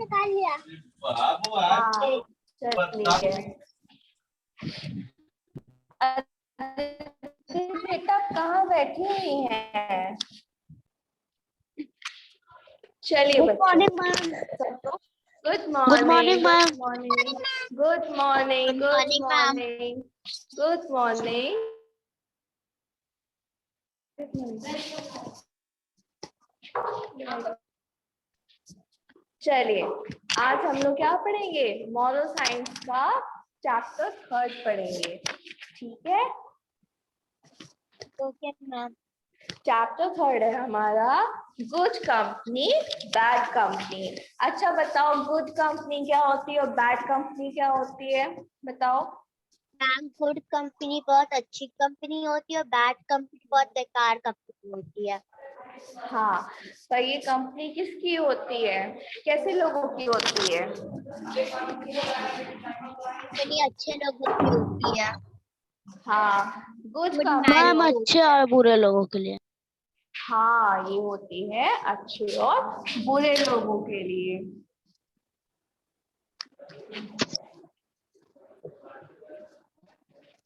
निकाल लिया। हाँ चलिए। बेटा कहाँ बैठी हुई है? चलिए गुड बच्चों, morning ma'am. Good good morning, morning ma'am. Good morning, good morning, good good morning ma'am. Morning, good morning. चलिए आज हम लोग क्या पढ़ेंगे? मॉरल साइंस का चैप्टर 3 पढ़ेंगे, ठीक है? Okay ma'am. चैप्टर 3 है हमारा गुड कंपनी बैड कंपनी। अच्छा बताओ, गुड कंपनी क्या होती है और बैड कंपनी क्या होती है? बताओ। मैम गुड कंपनी बहुत अच्छी कंपनी होती है और बैड कंपनी बहुत बेकार कंपनी होती है। हाँ, तो ये कंपनी किसकी होती है? कैसे लोगों की होती है? कंपनी अच्छे लोगों की होती है। हाँ, good good company man ma'am की अच्छे होती है। और बुरे लोगों के लिए। हाँ, ये होती है अच्छे और बुरे लोगों के लिए।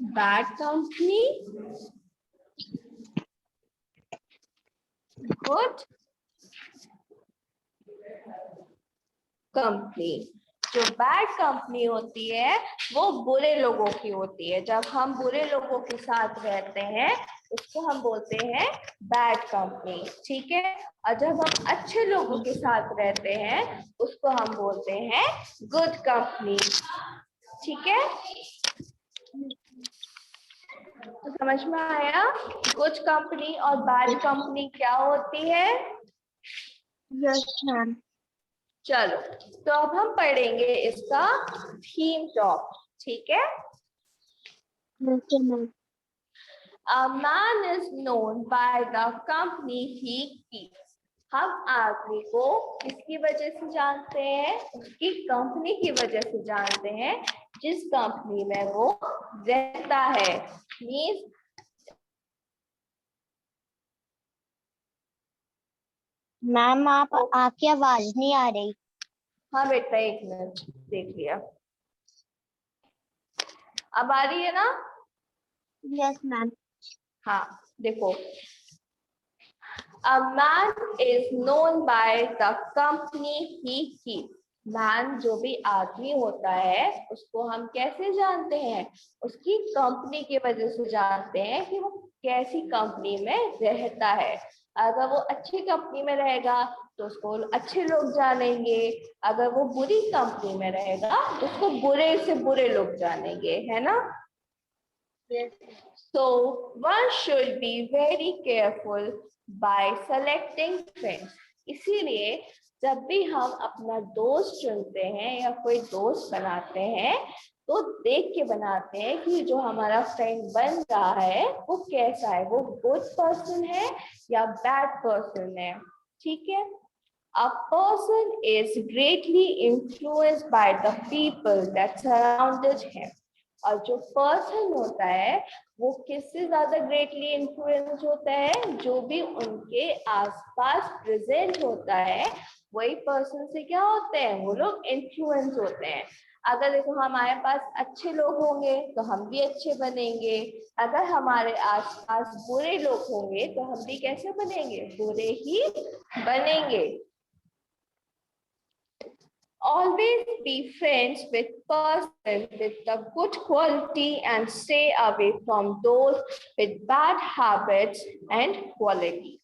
Bad company, good company. जो बैड कंपनी होती है वो बुरे लोगों की होती है। जब हम बुरे लोगों के साथ रहते हैं उसको हम बोलते हैं बैड कंपनी, ठीक है? और जब हम अच्छे लोगों के साथ रहते हैं उसको हम बोलते हैं गुड कंपनी, ठीक है? तो समझ में आया गुड कंपनी और बैड कंपनी क्या होती है? Yes ma'am. चलो, तो अब हम पढ़ेंगे इसका थीम टॉप, ठीक है? Okay ma'am. A man is known by the company he keeps. हम आदमी को किसकी वजह से जानते हैं? उसकी कंपनी की वजह से जानते हैं, जिस कंपनी में वो रहता है। मीन्स मैम आपकी आवाज नहीं आ रही। हाँ बेटा, एक मिनट, देख लिया। अब आ रही है ना? Yes ma'am. हाँ देखो, A man is known by the company he keeps. Man जो भी आदमी होता है उसको हम कैसे जानते हैं? उसकी कंपनी की वजह से जानते हैं कि वो कैसी कंपनी में रहता है। अगर वो अच्छी कंपनी में रहेगा तो उसको अच्छे लोग जानेंगे, अगर वो बुरी कंपनी में रहेगा तो उसको बुरे से बुरे लोग जानेंगे, है ना? So one should be very careful by selecting friends. इसीलिए जब भी हम अपना दोस्त चुनते हैं या कोई दोस्त बनाते हैं तो देख के बनाते हैं कि जो हमारा फ्रेंड बन रहा है वो कैसा है, वो गुड पर्सन है या बैड पर्सन है, ठीक है? A person is greatly influenced by the people that surrounded him. और जो पर्सन होता है वो किससे ज्यादा ग्रेटली इन्फ्लुएंस होता है? जो भी उनके आसपास प्रेजेंट होता है वही पर्सन से क्या होते हैं? वो लोग इन्फ्लुएंस होते हैं। अगर देखो हमारे पास अच्छे लोग होंगे तो हम भी अच्छे बनेंगे, अगर हमारे आसपास बुरे लोग होंगे तो हम भी कैसे बनेंगे? बुरे ही बनेंगे। Always be friends with person with the good quality and stay away from those with bad habits and quality.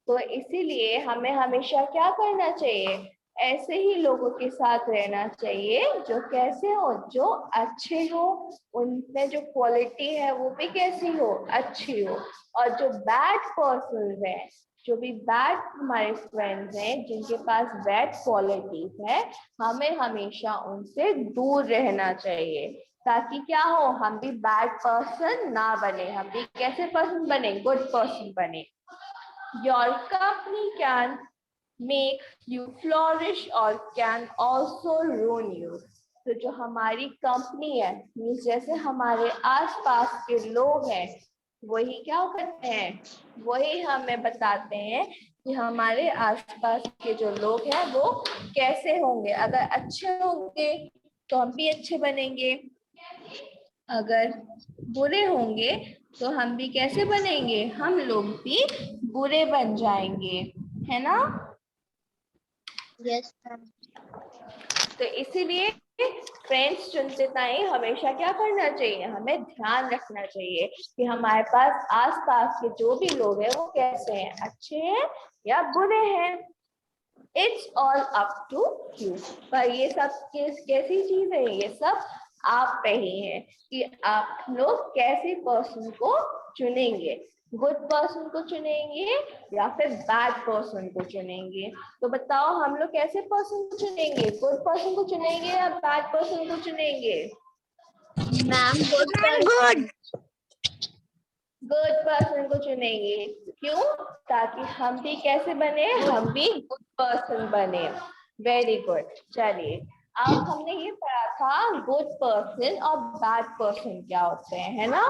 तो इसीलिए हमें हमेशा क्या करना चाहिए? ऐसे ही लोगों के साथ रहना चाहिए जो कैसे हो? जो अच्छे हो, उनमें जो क्वालिटी है वो भी कैसी हो? अच्छी हो। और जो बैड पर्सन है, जो भी बैड हमारे फ्रेंड्स हैं जिनके पास बैड क्वालिटीज है, हमें हमेशा उनसे दूर रहना चाहिए ताकि क्या हो? हम भी बैड पर्सन ना बने, हम भी कैसे पर्सन बने? गुड पर्सन बने। Your company can make you flourish or can also ruin you. तो जो हमारी कंपनी है, मीन्स जैसे हमारे आसपास के लोग हैं, वही क्या करते हैं? वही हमें बताते हैं कि हमारे आसपास के जो लोग हैं वो कैसे होंगे। अगर अच्छे होंगे तो हम भी अच्छे बनेंगे, अगर बुरे होंगे तो हम भी कैसे बनेंगे, हम लोग भी बुरे बन जाएंगे, है ना। Yes, ma'am. तो इसीलिए फ्रेंड्स चुनते टाइम हमेशा क्या करना चाहिए, हमें ध्यान रखना चाहिए कि हमारे पास आसपास के जो भी लोग हैं वो कैसे हैं, अच्छे हैं या बुरे हैं। It's all up to you. पर ये सब कैसी चीज है, ये सब आप पे ही है कि आप लोग कैसे पर्सन को चुनेंगे, गुड पर्सन को चुनेंगे या फिर बैड पर्सन को चुनेंगे। तो बताओ हम लोग कैसे पर्सन को चुनेंगे, गुड पर्सन को चुनेंगे या बैड पर्सन को चुनेंगे। Ma'am, good Good. person. Good person को चुनेंगे, क्यों, ताकि हम भी कैसे बने, हम भी गुड पर्सन बने। Very good. चलिए अब हमने ये पढ़ा था गुड पर्सन और बैड पर्सन क्या होते हैं, है ना।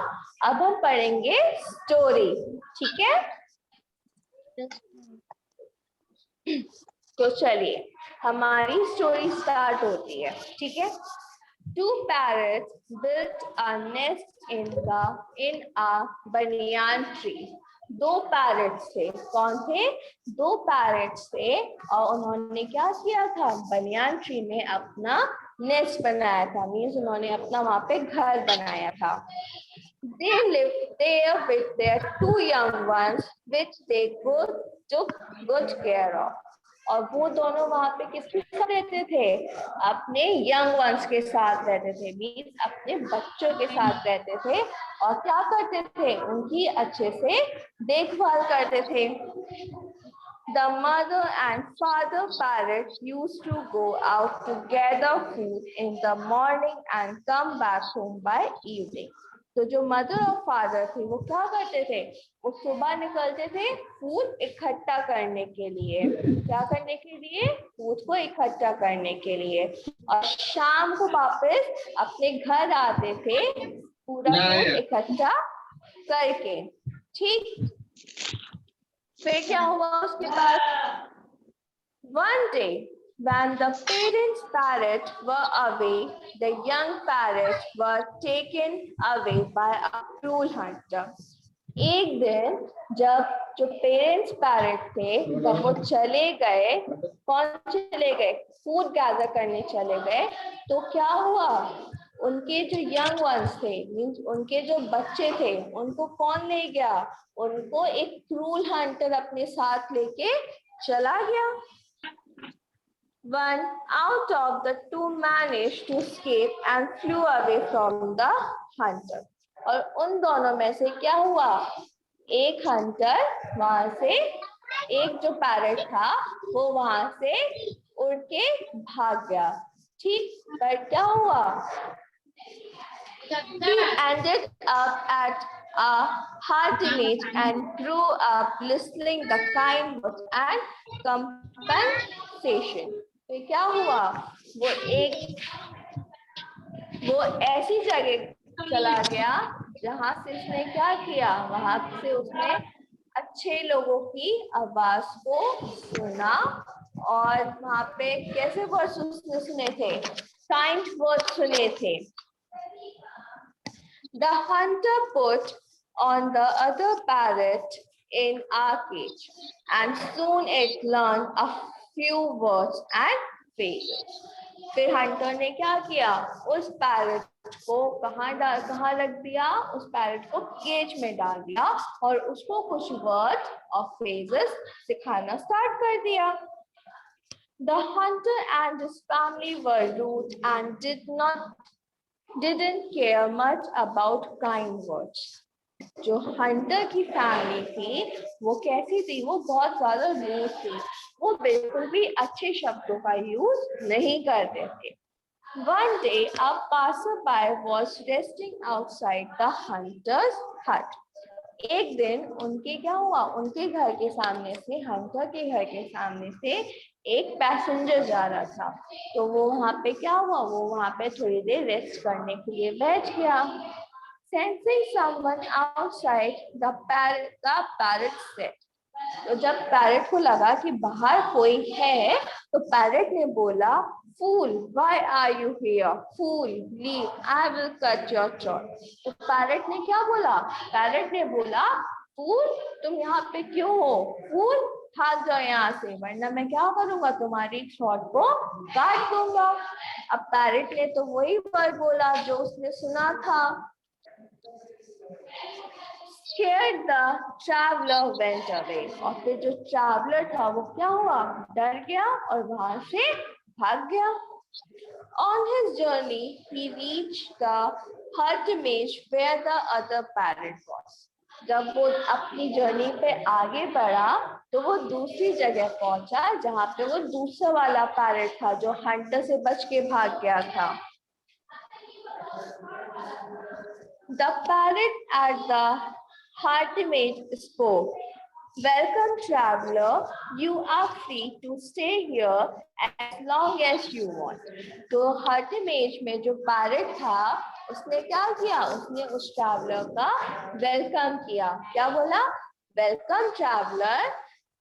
अब हम पढ़ेंगे स्टोरी, ठीक है। Yes, तो चलिए हमारी स्टोरी स्टार्ट होती है, ठीक है। Two parrots built a nest in a banyan tree. दो पैरट्स थे, कौन थे, दो पैरट्स थे और उन्होंने क्या किया था, बनियान ट्री में अपना नेस्ट बनाया था, मीन्स उन्होंने अपना वहां पे घर बनाया था। They lived there with their two young ones, which they took good care of. और वो दोनों वहां पे किसके साथ रहते थे, अपने यंग वंस के साथ रहते थे, मीन्स अपने बच्चों के साथ रहते थे। और क्या करते थे, उनकी अच्छे से देखभाल करते थे। The mother and father parrot used to go out to gather food in the morning and come back home by evening. तो जो मदर और फादर थे वो क्या करते थे, वो सुबह निकलते थे फूड इकट्ठा करने के लिए, क्या करने के लिए, फूड को इकट्ठा करने के लिए, और शाम को वापस अपने घर आते थे पूरा फूड इकट्ठा करके, ठीक। फिर क्या हुआ उसके बाद, one day when the parents parrot were away, the young parrots were taken away by a cruel hunter. एक दिन जब जो पेरेंट्स पैरट थे जब वो चले गए, कौन चले गए, फूड गैदर करने चले गए, तो क्या हुआ, उनके जो यंग वंस थे, मीन्स उनके जो बच्चे थे, उनको कौन ले गया, उनको एक क्रूल हंटर अपने साथ लेके चला गया। One out of the two managed to escape and flew away from the hunter. और उन दोनों में से क्या हुआ, एक हंटर वहां से, एक जो पैरट था वो वहां से उड़ के भाग गया, ठीक। पर क्या हुआ, he ended up at a hard village and grew up listening the kind words and compensation. तो क्या हुआ, वो ऐसी जगह चला गया जहां से उसने क्या किया, वहां से उसने अच्छे लोगों की आवाज को सुना, और वहां पे कैसे वर्ड्स उसने सुने थे, काइंड वर्ड्स सुने थे। The hunter put on the other parrot in a cage, and soon it learned a few words and phrases. फिर हंटर ने क्या किया, उस पैरट को कहाँ रख दिया, उस पैरट को केज में डाल दिया और उसको कुछ वर्ड और फ्रेजेस सिखाना स्टार्ट कर दिया। The hunter and his family were rude and didn't care much about kind words. जो हंटर की फैमिली थी वो कैसी थी, वो बहुत ज्यादा रूड थी, वो बिल्कुल भी अच्छे शब्दों का यूज नहीं करते थे। One day a passerby was resting outside the hunter's hut. एक दिन उनके क्या हुआ, उनके घर के सामने से, हंटर के घर के सामने से एक पैसेंजर जा रहा था, तो वो वहां पे क्या हुआ, वो वहां पे थोड़ी देर रेस्ट करने के लिए बैठ गया। Sensing someone outside, the parrot said, तो जब पैरेट को लगा कि बाहर कोई है, तो पैरेट ने बोला, fool, why are you here? Fool, leave, I will cut your throat. तो पैरेट ने क्या बोला? पैरेट ने बोला, फूल, तुम यहाँ पे क्यों हो? फूल, भाग जाओ यहाँ से, वरना मैं क्या करूंगा, तुम्हारी थ्रोट को काट दूंगा। अब पैरेट ने तो वही वर्ड बोला जो उसने सुना था। Scared, the traveler went away. और फिर जो ट्रैवलर था वो क्या हुआ? डर गया और वहां से भाग गया। On his journey, he reached the hermitage where the other parrot was. जब वो अपनी जर्नी पे आगे बढ़ा तो वो दूसरी जगह पहुंचा जहां पे वो दूसरा वाला पैरेट था जो हंटर से बच के भाग गया था। The parrot at the hermitage spoke. Welcome, traveler. You are free to stay here as long as you want. तो hermitage में जो पैरेट था उसने क्या किया? उसने उस ट्रैवलर का वेलकम किया। क्या बोला? वेलकम ट्रैवलर,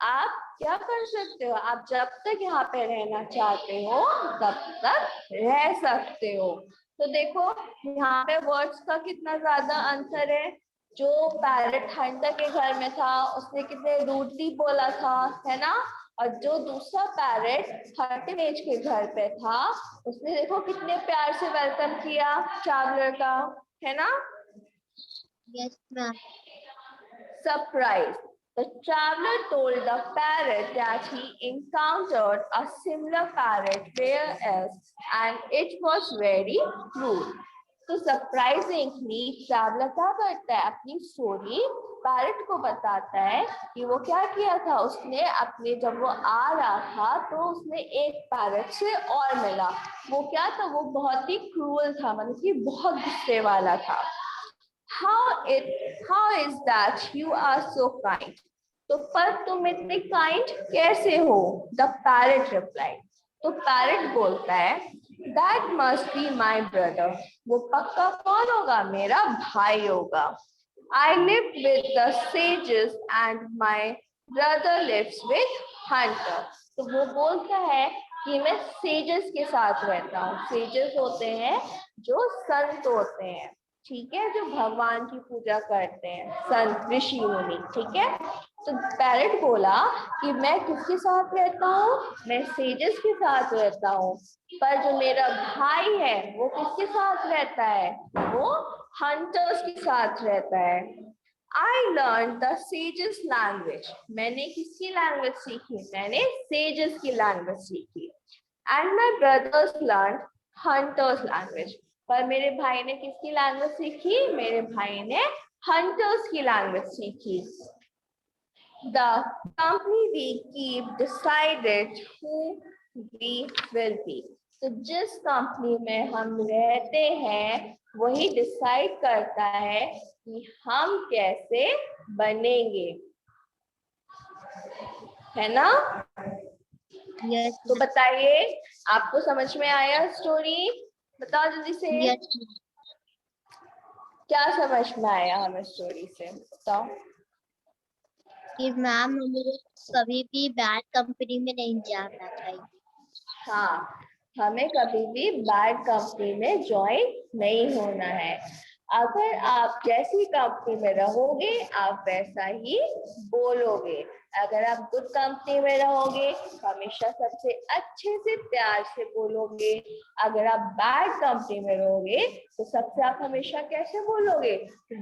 आप क्या कर सकते हो? आप जब तक यहाँ पे रहना चाहते हो तब तक रह सकते हो। तो देखो यहाँ पे वर्ड्स का कितना ज्यादा अंतर है। जो पैरेट हंटर के घर में था उसने कितने रूडली बोला था, है ना? और जो दूसरा पैरेट हर्टिमेज के घर पे था उसने देखो कितने प्यार से वेलकम किया ट्रैवलर का, है ना? Yes, ma'am. Surprise. The traveler told the parrot that he encountered a similar parrot where else and it was very rude. तो सरप्राइजिंगली ट्रैवलर क्या करता है? अपनी स्टोरी पैरेट को बताता है कि वो क्या किया था। उसने अपने जब वो आ रहा था तो उसने एक पैरेट से और मिला। वो क्या था? वो बहुत ही क्रूअल था, मतलब कि बहुत गुस्से वाला था। How is that you are so kind? तो पर तुम इतने काइंड कैसे हो? The parrot replied. तो पैरेट बोलता है, That must be my brother. वो पक्का कौन होगा? मेरा भाई होगा। I live with the sages and my brother lives with hunter. तो वो बोलता है कि मैं सेजेस के साथ रहता हूँ। सेजेस होते हैं जो संत होते हैं, ठीक है, जो भगवान की पूजा करते हैं, संत ऋषि मुनि, ठीक है। तो पैरेट बोला कि मैं किसके साथ रहता हूँ? मैं सेजेस के साथ रहता हूँ। पर जो मेरा भाई है वो किसके साथ रहता है? वो हंटर्स के साथ रहता है। I learned the sages language. मैंने किसकी लैंग्वेज सीखी? मैंने सेजेस की लैंग्वेज सीखी। And my brothers learned hunters language. पर मेरे भाई ने किसकी लैंग्वेज सीखी? मेरे भाई ने हंटर्स की लैंग्वेज सीखी। The company we keep decided who we will be. तो जिस कंपनी में हम रहते हैं वही डिसाइड करता है कि हम कैसे बनेंगे, है ना? Yes. तो बताइए, आपको समझ में आया स्टोरी? बताओ जल्दी से। Yes. क्या समझ में आया हमें स्टोरी से? बताओ। कि मैम हमें कभी भी बैड कंपनी में नहीं जाना चाहिए। हाँ, हमें कभी भी बैड कंपनी में ज्वाइन नहीं होना है। अगर आप जैसी कंपनी में रहोगे आप वैसा ही बोलोगे। अगर आप गुड कंपनी में रहोगे हमेशा सबसे अच्छे से प्यार से बोलोगे। अगर आप बैड कंपनी में रहोगे तो सबसे आप हमेशा कैसे बोलोगे?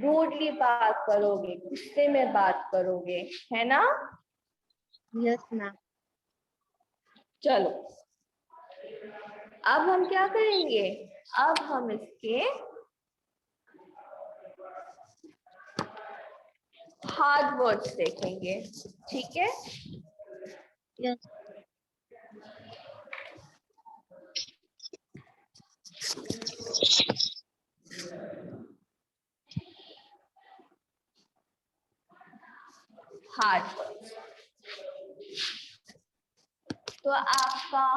रूडली बात करोगे, गुस्से में बात करोगे, है ना? Yes ma'am. चलो अब हम क्या करेंगे? अब हम इसके हार्ड वर्ड्स देखेंगे, ठीक है? यस। Hard words. तो आपका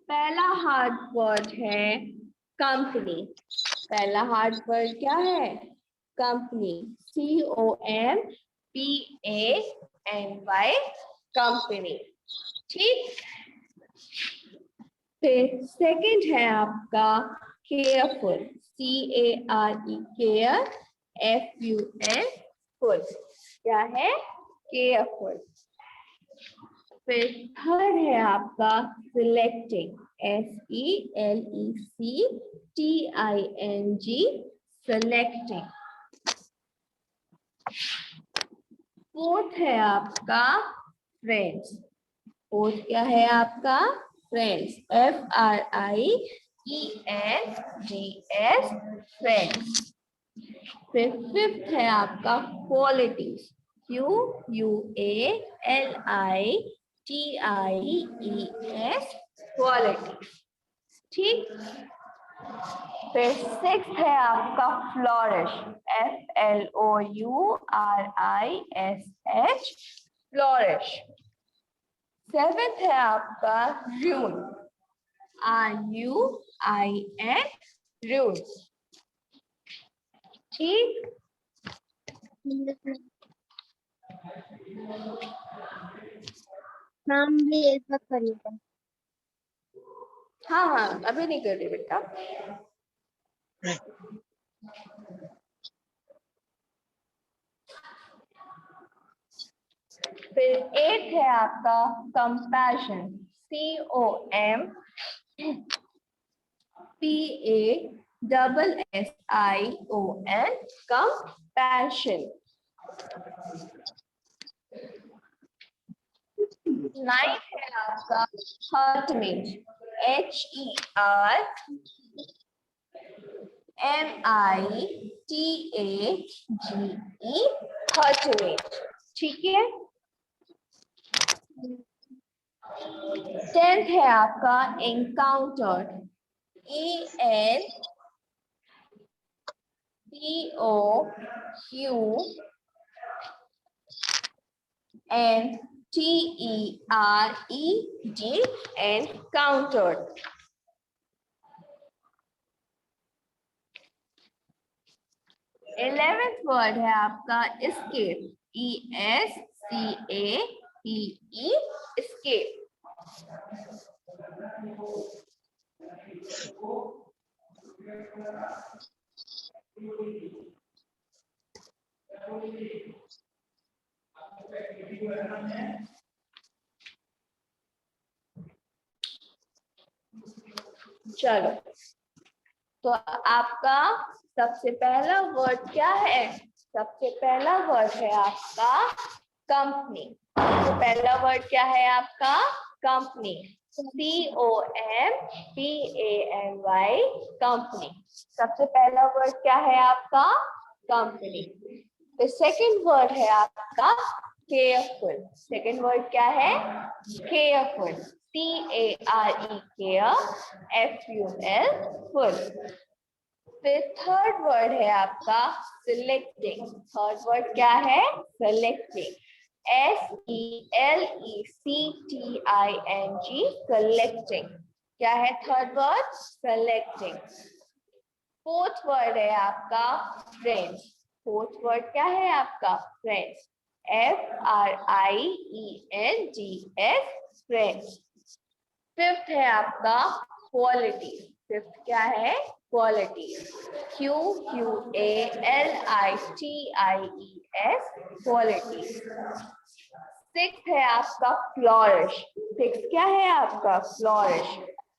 पहला हार्ड वर्ड है कंपनी। पहला हार्ड वर्ड क्या है? कंपनी। COMPANY। कंपनी। ठीक, फिर सेकंड है आपका careful, CARE, care, FUL, full. क्या है? केयरफुल। फिर थर्ड है आपका सिलेक्टिंग, SELECTING, सिलेक्टिंग। फोर्थ है आपका फ्रेंड्स, फोर्थ क्या है आपका? Friends, FRIENDS, friends. फिर फिफ्थ है आपका क्वालिटीज, QUALITIES, क्वालिटी। ठीक, फिर सिक्स्थ है आपका फ्लोरिश, FLOURISH, फ्लोरिश। सेवेंथ है आपका रून, RUIN, रून। ठीक, मैम भी एक बात करिएगा। हाँ हाँ अभी नहीं कर रही बेटा। फिर एट है आपका कंपैशन, COMPASSION, कंपैशन। नाइन्थ है आपका हर्टमेज, HERMITAGE, हर्टमेज। ठीक है। टेंथ है आपका encounter, ENCOUNTERED, encountered। Eleventh word है आपका escape, ESCAPE, escape। चलो, तो आपका सबसे पहला वर्ड क्या है? सबसे पहला वर्ड है आपका कंपनी। सबसे पहला वर्ड क्या है आपका? Company, COMPANY, company. सबसे पहला वर्ड क्या है आपका? कंपनी। तो सेकंड वर्ड है आपका केयरफुल। सेकंड वर्ड क्या है? Careful, CARE, care, FUL, full. फिर थर्ड वर्ड है आपका सिलेक्टिंग। थर्ड वर्ड क्या है? Selecting, SELECTING, selecting. क्या है third word? Selecting. Fourth word है आपका फ्रेंड्स। फोर्थ वर्ड क्या है आपका? Friends, FRIENDS, friends. फिफ्थ है आपका क्वालिटी। फिफ्थ क्या है? Quality, QUALITIES, quality. सिक्स्थ है आपका फ्लोरिश। सिक्स्थ क्या है आपका? Flourish,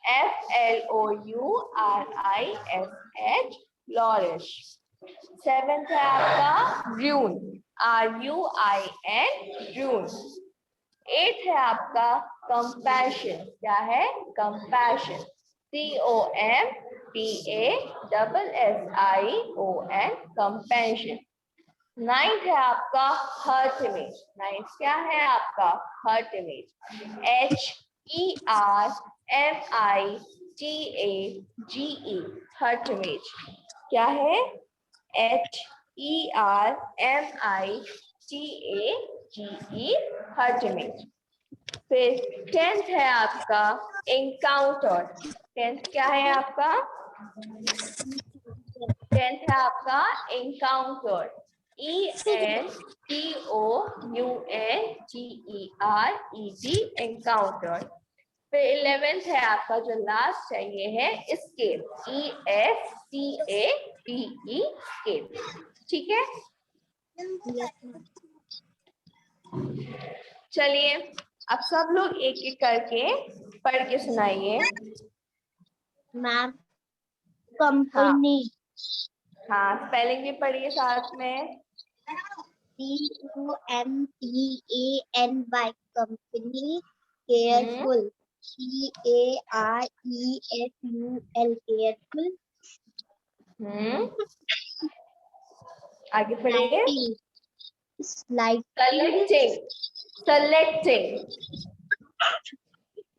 FLOURISH, flourish. सेवेंथ है आपका रून, RUIN, रून। एट है आपका कंपैशन। क्या है? Compassion, COMPASSION, compassion. नाइन्थ है आपका हर्ट इमेज। नाइन्थ क्या है आपका? Hurt image, HERMITAGE, hurt image. क्या है? HERMITAGE, hurt image. फिर टेंथ है आपका एनकाउंटर। टेंथ क्या है आपका? टेंथ है आपका एनकाउंटर, ENCOUNGERED, encountered। फिर 11th है आपका जो लास्ट है ये है escape, ESCAPE, escape। ठीक है, चलिए अब सब लोग एक एक करके पढ़ के सुनाइए। मैम कंपनी, हाँ, स्पेलिंग भी पढ़िए साथ में। COMPANY, company, careful, CAREFUL, careful, आगे पढ़िए। सेलेक्टिंग, सेलेक्टिंग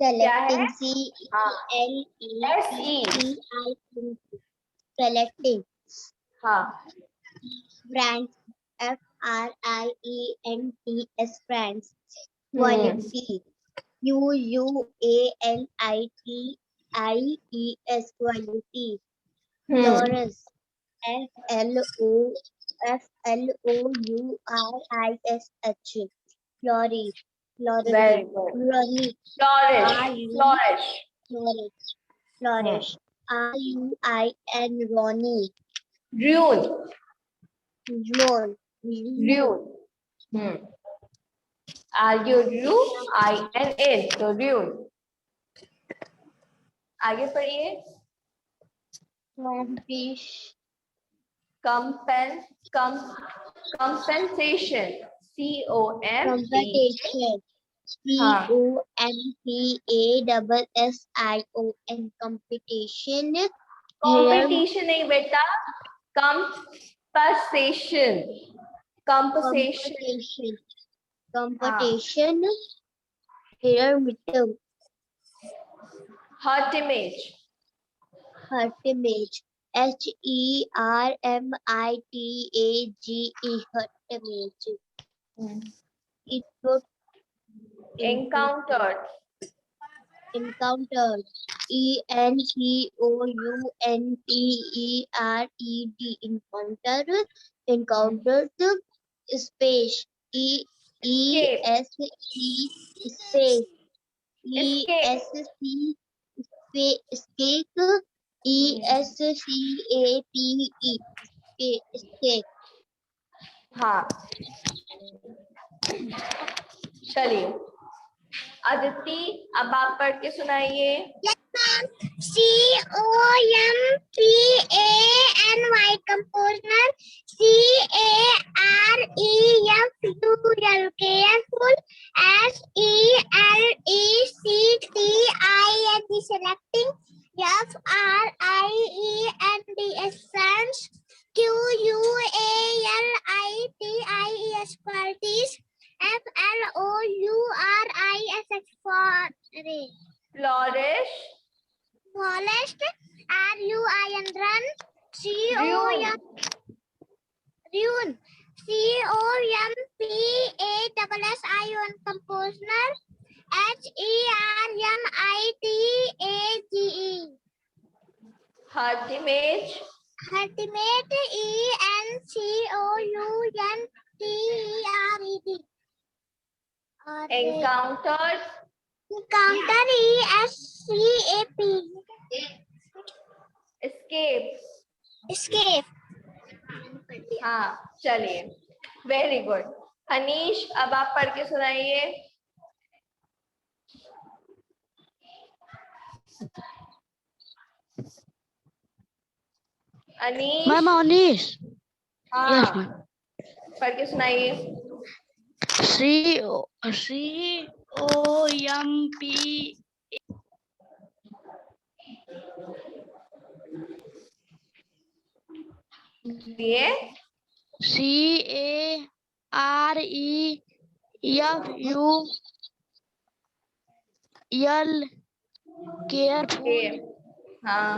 क्या है? SELECTING, सेलेक्टिंग, हाँ, friends, FRIENDS, friends, quality, QUALITIES, quality, florist, FLOURISH, flourish, very good. flourish, Flourish, flourish. flourish, RUIN, Ronnie, Ruin, Ruin, ruin. RUIN, तो ruin। आगे पढ़िए। compensation, competition, COMPASSION, competition, competition नहीं बेटा, compensation, compensation। competition, here midterm, hurt image, hurt image, HERMITAGE, hurt image, it would encountered, encountered, ENCOUNTERED, encountered, space, ESC, space, ESC, escape, ESCAPE, escape. हाँ, चलिए अदिति अब आप पढ़ के सुनाइए। COMPANY, composer, CAREFUL, careful, SELECTING, selecting, FRIENDS, friends, QUALITIES, qualities, FLOURISH, Flourish, Polished, RUIN, run, Ruin, COMPASSION, composer, HERMITAGE, hurt image, ultimate, ENCOUNTERED, encountered, encounter, ESCAP, escape। escape. हाँ, चलिए very good. Anish अब आप पढ़ के सुनाइए। अनीश, मैम अनीश, हाँ पढ़ के सुनाइए। COMP ये CAREFUL, careful, हाँ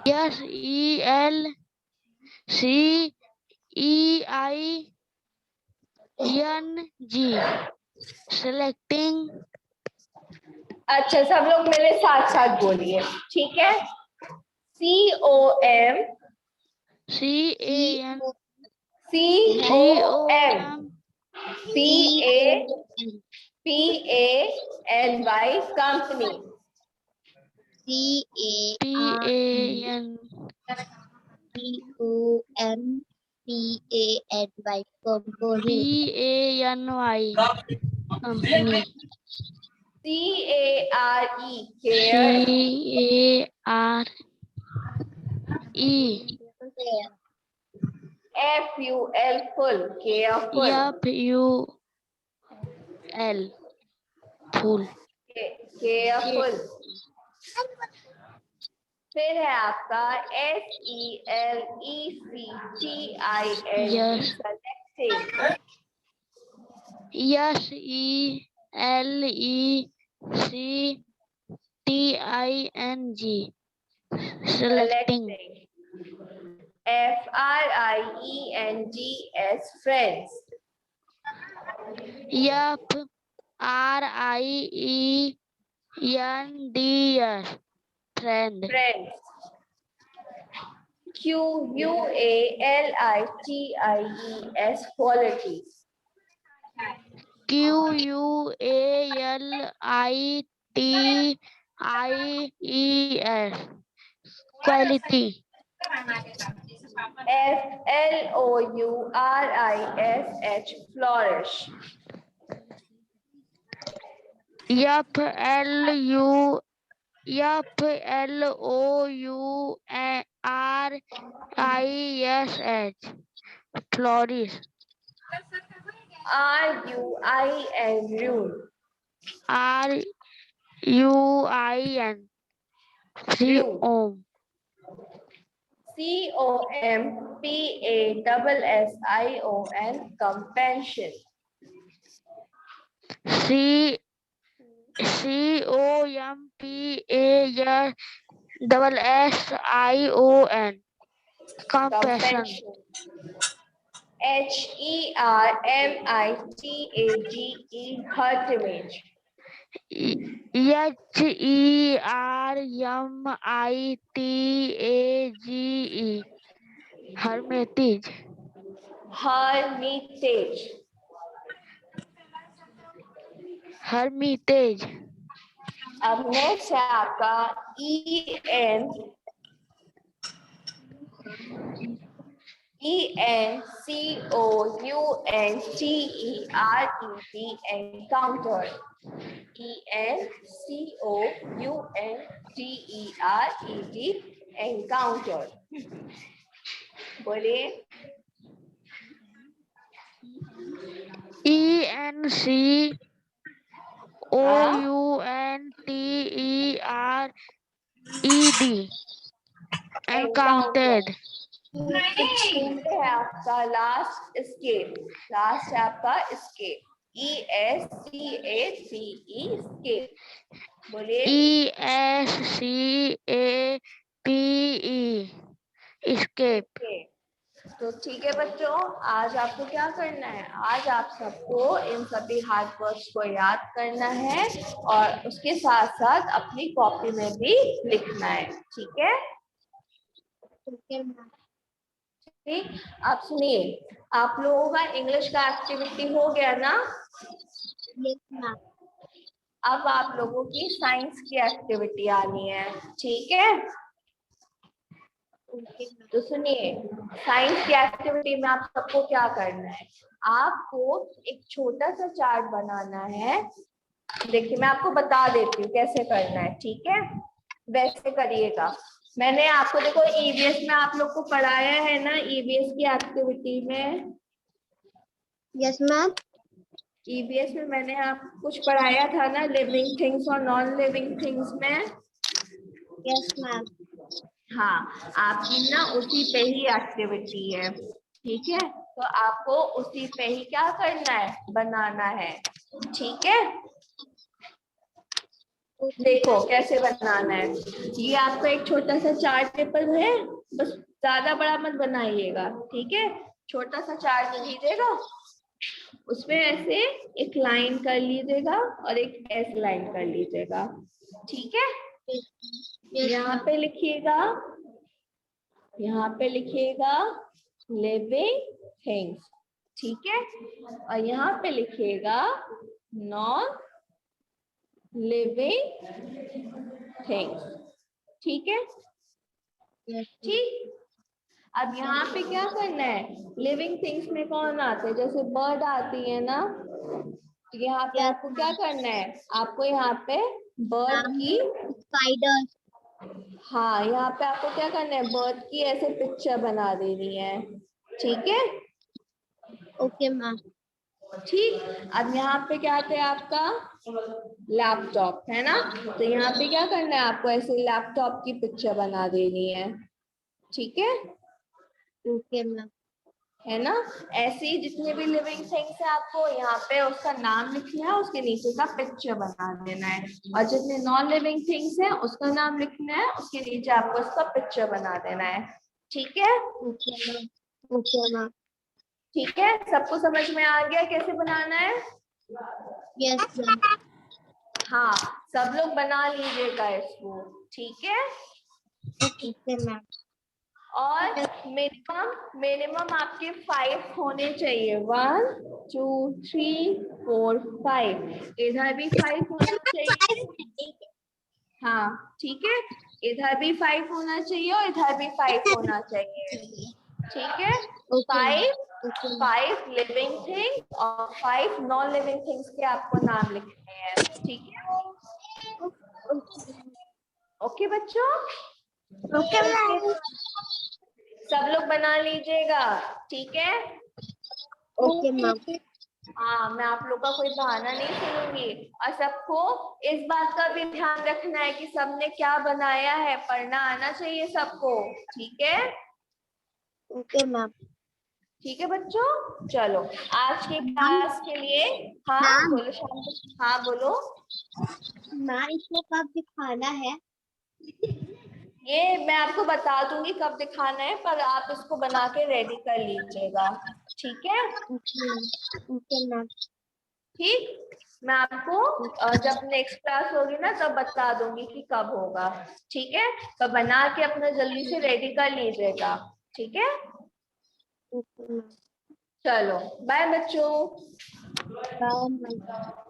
SELECTING, selecting। अच्छा, सब लोग मेरे साथ साथ बोलिए, ठीक है। COMPANY, CAN COM CAPANY company. PAN COMPANY company. PANY company. CARE care. FUL full careful. FUL full. Careful. फिर है आपका SELECTING Yes. selecting. SELECTING selecting. FRIENDS friends. FRIENDS friend. Friends. QUALITIES quality. QUALITIES quality. FLOURISH flourish. FLOURISH flourish. RUIN RUIN. COMPASSION compassion. COMPASSION compassion. HERMITAGE hermitage. HERMITAGE hermitage. Hermitage. Hermitage. अब next है आपका ENCOUNTERED encounter. ENCOUNTERED encounter. बोलिए ENCOUNTERED encountered. है आपका last escape. Last है आपका escape. ESCAPE escape. बोलिए ESCAPE escape. तो ठीक है बच्चों, आज आपको क्या करना है, आज आप सबको इन सभी हार्ड वर्ड्स को याद करना है और उसके साथ साथ अपनी कॉपी में भी लिखना है. ठीक है, ठीक. अब सुनिए, आप लोगों का इंग्लिश का एक्टिविटी हो गया ना. अब आप लोगों की साइंस की एक्टिविटी आनी है. ठीक है, तो सुनिए, साइंस की एक्टिविटी में आप सबको क्या करना है, आपको एक छोटा सा चार्ट बनाना है. देखिए मैं आपको बता देती हूँ कैसे करना है. ठीक है, वैसे करिएगा. मैंने आपको देखो ईवीएस में आप लोग को पढ़ाया है ना, ईवीएस की एक्टिविटी में. Yes ma'am. ईवीएस में मैंने आपको कुछ पढ़ाया था ना, लिविंग थिंग्स और नॉन लिविंग थिंग्स में. Yes ma'am. हाँ, आपकी ना उसी पे ही एक्टिविटी है. ठीक है, तो आपको उसी पे ही क्या करना है, बनाना है. ठीक है, देखो कैसे बनाना है. ये आपका एक छोटा सा चार्ट पेपर है, बस ज्यादा बड़ा मत बनाइएगा. ठीक है, छोटा सा चार्ट लीजिएगा, उसमें ऐसे एक लाइन कर लीजिएगा और एक एस लाइन कर लीजिएगा. ठीक है, यहाँ पे लिखिएगा यहाँ पे लिखिएगा लिविंग थिंग्स, ठीक है, और यहाँ पे लिखिएगा नॉन लिविंग थिंग्स, ठीक है। Yes. ठीक, अब यहाँ पे क्या करना है, लिविंग थिंग्स में कौन आते हैं, जैसे बर्ड आती है ना, तो यहाँ पे Yes, आपको क्या करना है, आपको यहाँ पे बर्ड की, Spider. हाँ यहाँ पे आपको क्या करना है, बर्ड की ऐसे पिक्चर बना देनी है, ठीक है। Okay, ma'am. ठीक, अब यहाँ पे क्या आता है आपका लैपटॉप, है ना, तो यहाँ पे क्या करना है, आपको ऐसे लैपटॉप की पिक्चर बना देनी है, ठीक है, Okay, ma'am. है ना। ऐसे ही जितने भी लिविंग थिंग्स है आपको यहाँ पे उसका नाम लिखना है, उसके नीचे का पिक्चर बना देना है, और जितने नॉन लिविंग थिंग्स है उसका नाम लिखना है, उसके नीचे आपको उसका पिक्चर बना देना है, ठीक है। Okay, ma'am. Okay, ma'am. ठीक है, सबको समझ में आ गया कैसे बनाना है। Yes, ma'am. हाँ, सब लोग बना लीजिएगा इसको, ठीक है। Okay, ma'am. और मिनिमम आपके 5 होने चाहिए, 1 2 3 4 5, इधर भी 5 होना चाहिए, हाँ ठीक है, इधर भी 5 होना चाहिए और इधर भी 5 होना चाहिए, ठीक है। Okay. 5 लिविंग थिंग्स और 5 नॉन लिविंग थिंग्स के आपको नाम लिखने हैं, ठीक है। ओके बच्चों, Okay, ma'am. सब लोग बना लीजिएगा, ठीक है। Okay, ma'am. हाँ, मैं आप लोग का कोई बहाना नहीं सुनूंगी, और सबको इस बात का भी ध्यान रखना है कि सबने क्या बनाया है, पढ़ना आना चाहिए सबको, ठीक है। Okay, ma'am. ठीक है बच्चों, चलो आज की क्लास के लिए, हाँ मैम। बोलो शांति, हाँ बोलो। मैम, इसको कब दिखाना है? ये मैं आपको बता दूंगी कब दिखाना है, पर आप इसको बना के रेडी कर लीजिएगा, ठीक है। Okay, ma'am. ठीक, मैं आपको जब नेक्स्ट क्लास होगी ना तब बता दूंगी कि कब होगा, ठीक है, तो बना के अपना जल्दी से रेडी कर लीजिएगा, ठीक है। Okay, ma'am. चलो बाय बच्चों। Bye, ma'am.